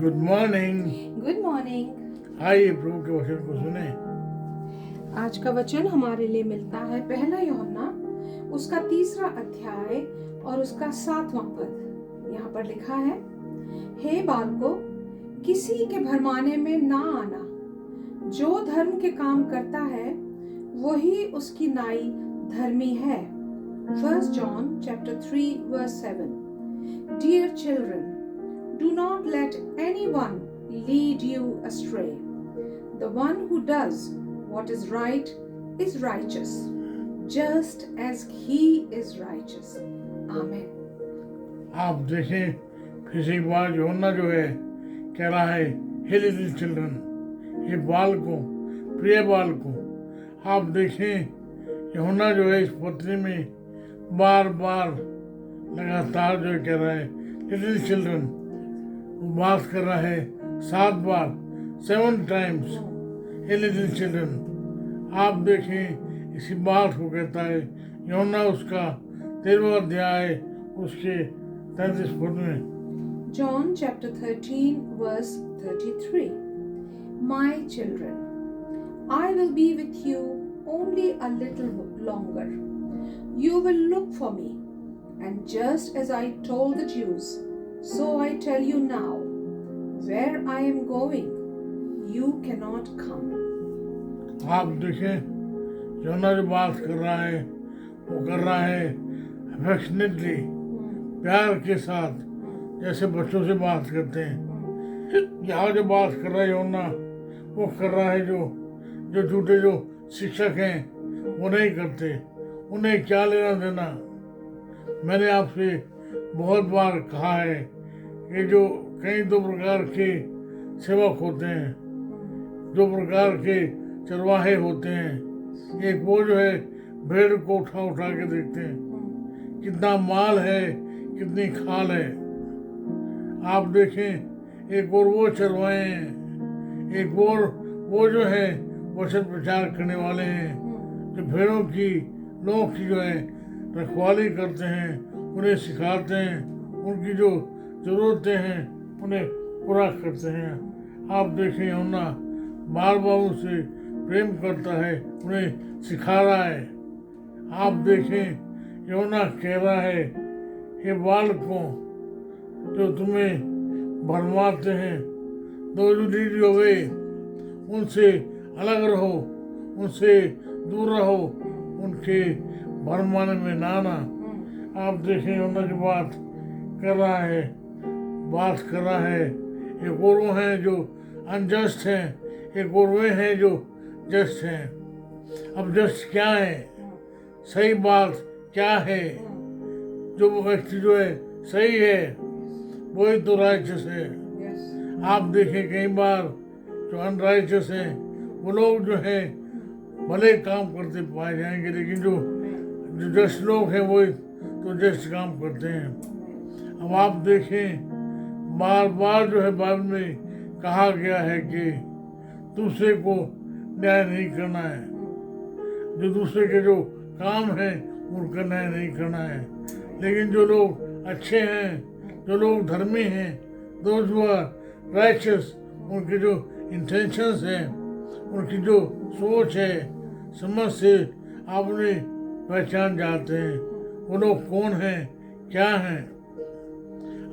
Good morning. Good morning. आइए प्रभु के वचन को सुने। आज का वचन हमारे लिए मिलता है पहला यूहन्ना उसका 3 अध्याय और उसका 7वां पद। यहाँ पर लिखा है, हे बालकों, किसी के भरमाने में ना आना। जो धर्म के काम करता है वही उसकी नाई धर्मी है। 1 John chapter 3 verse 7. Dear children, do not let anyone lead you astray. The one who does what is right is righteous, just as he is righteous. Amen. आप देखें फिर एक बार यूहन्ना जो है कह रहा है, हे लिटिल चिल्ड्रन, हे बालकों, प्रिय बालकों। आप देखें यूहन्ना जो है इस पत्री में बार बार लगातार जो कह रहा है लिटिल चिल्ड्रन। वो बात कर रहा है 7 बार, 7 times, हे लिटिल चिल्ड्रन। आप देखें इसी बात को कहता है यूहन्ना उसका 13वां अध्याय उसके 33 पद में। John chapter 13 verse 33. My children, I will be with you only a little longer. You will look for me, and just as I told the Jews, so I tell you now, where I am going, you cannot come. आप देखें यूहन्ना जो बात कर रहा है वो कर रहा है अफेक्शनेटली, प्यार के साथ, जैसे बच्चों से बात करते हैं। यहाँ जो बात कर रहा है यूहन्ना वो कर रहा है जो झूठे जो शिक्षक हैं वो नहीं करते। उन्हें क्या लेना देना। मैंने आपसे बहुत बार कहा है कि जो कई 2 प्रकार के सेवक होते हैं, 2 प्रकार के चरवाहे होते हैं। एक वो जो है भेड़ को उठा उठा के देखते हैं कितना माल है, कितनी खाल है। आप देखें एक और वो चरवाहे हैं, एक और वो जो है वचन प्रचार करने वाले हैं जो भेड़ों की लोगों की जो है रखवाली करते हैं, उन्हें सिखाते हैं, उनकी जो ज़रूरतें हैं उन्हें पूरा करते हैं। आप देखें यूहन्ना बार बार उनसे प्रेम करता है, उन्हें सिखा रहा है। आप देखें यूहन्ना कह रहा है, हे बालकों, जो तुम्हें भरमाते हैं, दो जो लीड यू अवे, उनसे अलग रहो, उनसे दूर रहो, उनके भरमाने में ना आना। आप देखें यूहन्ना की बात कर रहा है। एक और वो हैं जो अनजस्ट हैं, एक और वे हैं जो जस्ट हैं। अब जस्ट क्या है, सही बात क्या है, जो वो व्यक्ति जो है सही है वही तो राइचस है। आप देखें कई बार जो अनराइचस हैं वो लोग जो है भले काम करते पाए जाएंगे, लेकिन जो जस्ट लोग हैं वही तो जस्ट काम करते हैं। अब आप देखें बार बार जो है बाइबल में कहा गया है कि दूसरे को न्याय नहीं करना है, जो दूसरे के जो काम है उनका न्याय नहीं करना है। लेकिन जो लोग अच्छे हैं, जो लोग धर्मी हैं, दोज हू आर राइचस, उनके जो इंटेंशंस हैं, उनकी जो सोच है, समझ से आप उन्हें पहचान जाते हैं वो लोग कौन हैं, क्या हैं।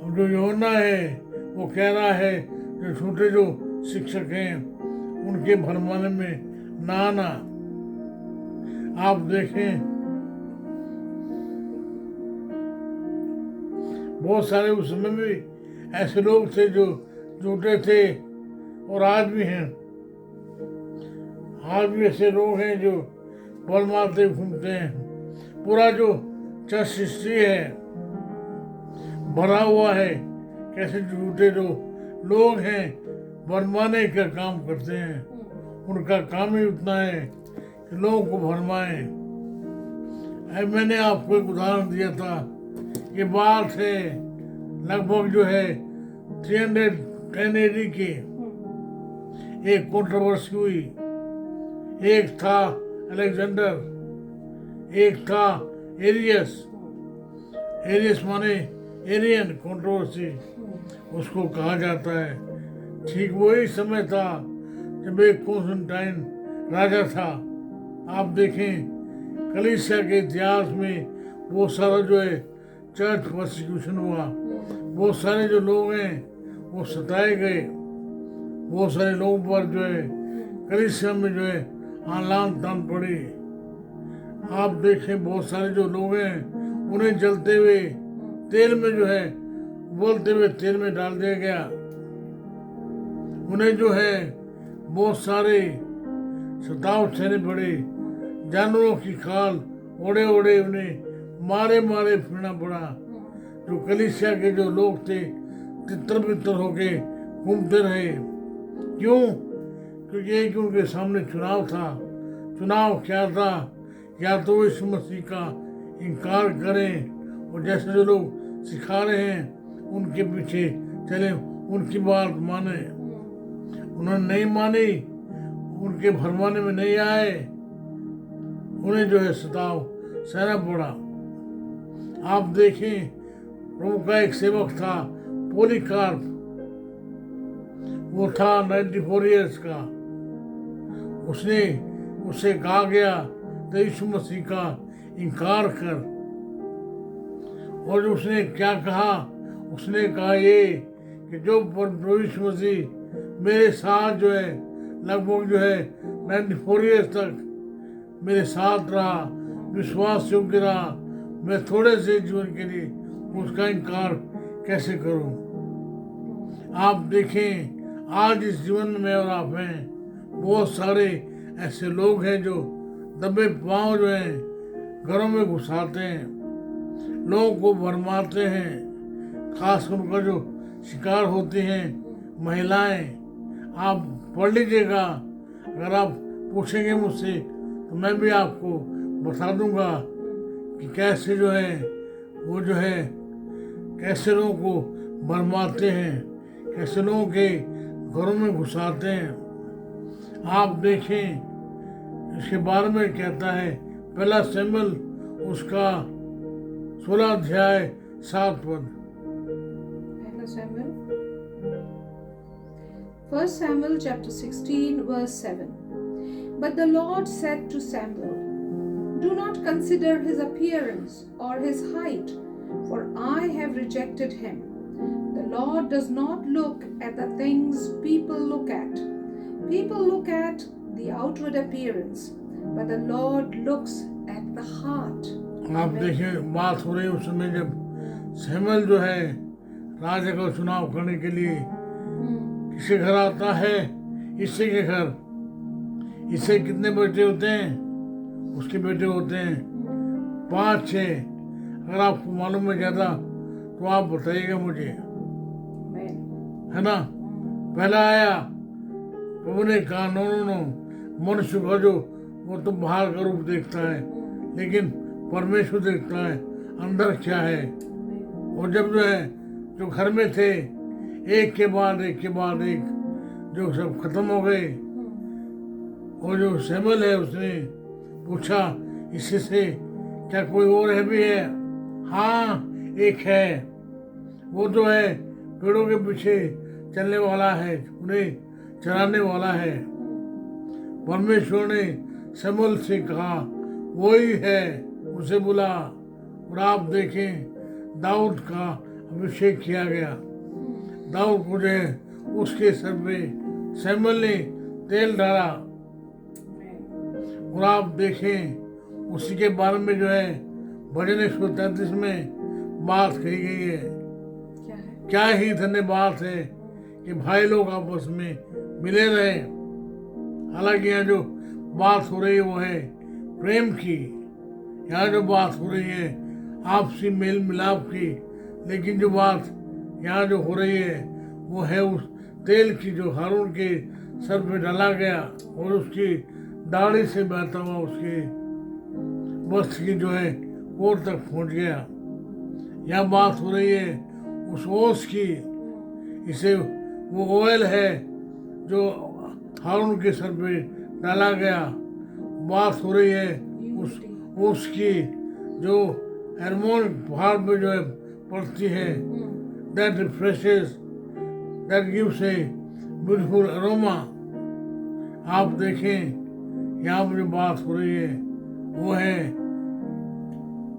अब जो यूहन्ना है वो कह रहा है जो छोटे जो शिक्षक हैं उनके भरमाने में ना आना। आप देखें बहुत सारे उस समय में भी ऐसे लोग थे जो झूठे थे और आज भी हैं। आज भी ऐसे लोग हैं जो बल मारते घूमते हैं। पूरा जो चर्च हिस्ट्री है भरा हुआ है कैसे झूठे जो लोग हैं भरमाने का काम करते हैं। उनका काम ही उतना है कि लोगों को भरमाएं। मैंने आपको एक उदाहरण दिया था, ये बात है लगभग जो है 310 AD की। एक कंट्रोवर्सी हुई, एक था अलेक्जेंडर, एक था एरियस माने एरियन कंट्रोवर्सी उसको कहा जाता है। ठीक वही समय था जब एक कॉन्स्टेंटाइन राजा था। आप देखें कलीसिया के इतिहास में वो सारा जो है चर्च प्रोसिक्यूशन हुआ, वो सारे जो लोग हैं वो सताए गए, वो सारे लोगों पर जो है कलीसिया में जो है आलान तान पड़ी। आप देखें बहुत सारे जो लोग हैं उन्हें जलते हुए तेल में जो है उबलते हुए तेल में डाल दिया गया। उन्हें जो है बहुत सारे सताव सहने पड़े, जानवरों की खाल ओढ़े ओढ़े उन्हें मारे मारे फिरना पड़ा। जो कलीसिया के जो लोग थे तितर बितर होके घूमते रहे। क्यों? क्योंकि एक उनके सामने चुनाव था। चुनाव क्या था? या तो वो यीशु मसीह का इनकार करें और जैसे जो लोग सिखा रहे हैं उनके पीछे चले, उनकी बात माने। उन्होंने नहीं मानी, उनके भरमाने में नहीं आए, उन्हें जो है सताव सहना पड़ा। आप देखें प्रभु का एक सेवक था पोलीकार्प, वो था 94 ईयर्स का। उससे कहा गया तो यीशु मसीह का इनकार कर, और उसने क्या कहा? उसने कहा ये कि जो प्रभु यीशु मसीह मेरे साथ जो है लगभग जो है 94 ईयर्स तक मेरे साथ रहा, विश्वास योग्य रहा, मैं थोड़े से जीवन के लिए उसका इनकार कैसे करूं? आप देखें आज इस जीवन में और आप हैं, बहुत सारे ऐसे लोग हैं जो दबे पांव जो हैं घरों में घुसाते हैं, लोगों को भरमाते हैं, खास उनका जो शिकार होती हैं महिलाएं। आप पढ़ लीजिएगा, अगर आप पूछेंगे मुझसे तो मैं भी आपको बता दूंगा कि कैसे जो है वो जो है कैसे लोगों को भरमाते हैं, कैसे लोगों के घरों में घुसाते हैं। आप देखें इसके बारे में कहता है पहला शमूएल उसका 16 अध्याय 7 पद। First Samuel chapter 16 verse 7. But the Lord said to Samuel, do not consider his appearance or his height, for I have rejected him. The Lord does not look at the things people look at. People look at the outward appearance, but the Lord looks at the heart. आप देखें बात हो रही है उस समय जब शमूएल जो है राजा का चुनाव करने के लिए किसके घर आता है? इससे के घर। इससे कितने बेटे होते हैं? उसके बेटे होते हैं 5-6। अगर आपको मालूम है ज्यादा तो आप बताइएगा मुझे, है ना? पहला आया, प्रभु ने कहा नो नो नो, मनुष्य का जो वो तो बाहर का रूप देखता है, लेकिन परमेश्वर देखता है अंदर क्या है। और जब जो है जो घर में थे एक के बाद एक जो सब खत्म हो गए, और जो शमूएल है उसने पूछा इससे से क्या कोई और है भी है? हाँ एक है, वो जो है पेड़ों के पीछे चलने वाला है, उन्हें चराने वाला है। परमेश्वर ने शमूएल से कहा वही है, उसे बुला। और आप देखें दाऊद का अभिषेक किया गया। दाऊद को जो है उसके सर पे शमूएल ने तेल डाला। और आप देखें उसी के बारे में जो है भजन 133 में बात कही गई है। क्या ही धन्यवाद है कि भाई लोग आपस में मिले रहे। हालांकि यहाँ जो बात हो रही है वो है प्रेम की, यहाँ जो बात हो रही है आपसी मेल मिलाप की, लेकिन जो बात यहाँ जो हो रही है वो है उस तेल की जो हारून के सर पे डाला गया और उसकी दाढ़ी से बहता हुआ उसके वस्त्र की जो है कोर तक पहुंच गया। यह बात हो रही है उस ओस की। इसे वो ऑयल है जो हारून के सर पे डाला गया। बात हो रही है उस ओस की जो हेर्मोन पहाड़ पे जो है पड़ती है। That refreshes, that gives a beautiful aroma. आप देखें यहाँ पर जो बात हो रही है वो है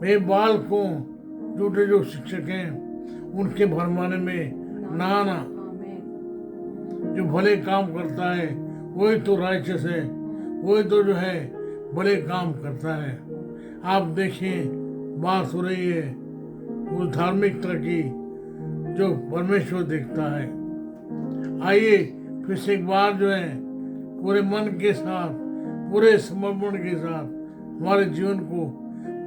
वे बाल को झूठे जो शिक्षक हैं उनके भरमाने में ना आना। आमीन। जो भले काम करता है वही तो राइचस है, वही तो जो है भले काम करता है। आप देखें बात हो रही है उस धार्मिकता की जो परमेश्वर देखता है। आइए फिर से एक बार जो है पूरे मन के साथ, पूरे समर्पण के साथ हमारे जीवन को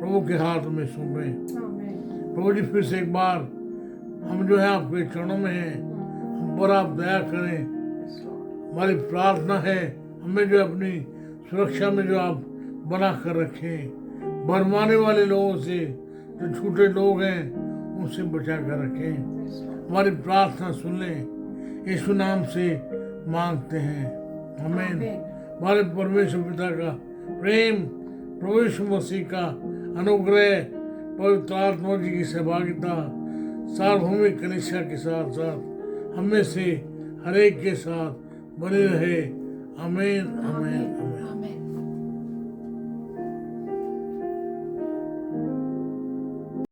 प्रभु के हाथ में सौंपें। आमीन। प्रभु जी फिर से एक बार हम जो है आपके चरणों में हैं, हम पर आप दया करें। हमारी प्रार्थना है हमें जो अपनी सुरक्षा में जो आप बना कर रखें, भरमाने वाले लोगों से, जो झूठे लोग हैं उनसे बचा कर रखें। हमारी प्रार्थना सुन लें, यीशु नाम से मांगते हैं, आमीन। हमारे परमेश्वर पिता का प्रेम, प्रभु यीशु मसीह का अनुग्रह, पवित्र आत्मा जी की सहभागिता सार्वभौमिक कलीसिया के साथ साथ हमें से हर एक के साथ बनी रहे। आमीन, आमीन, आमीन।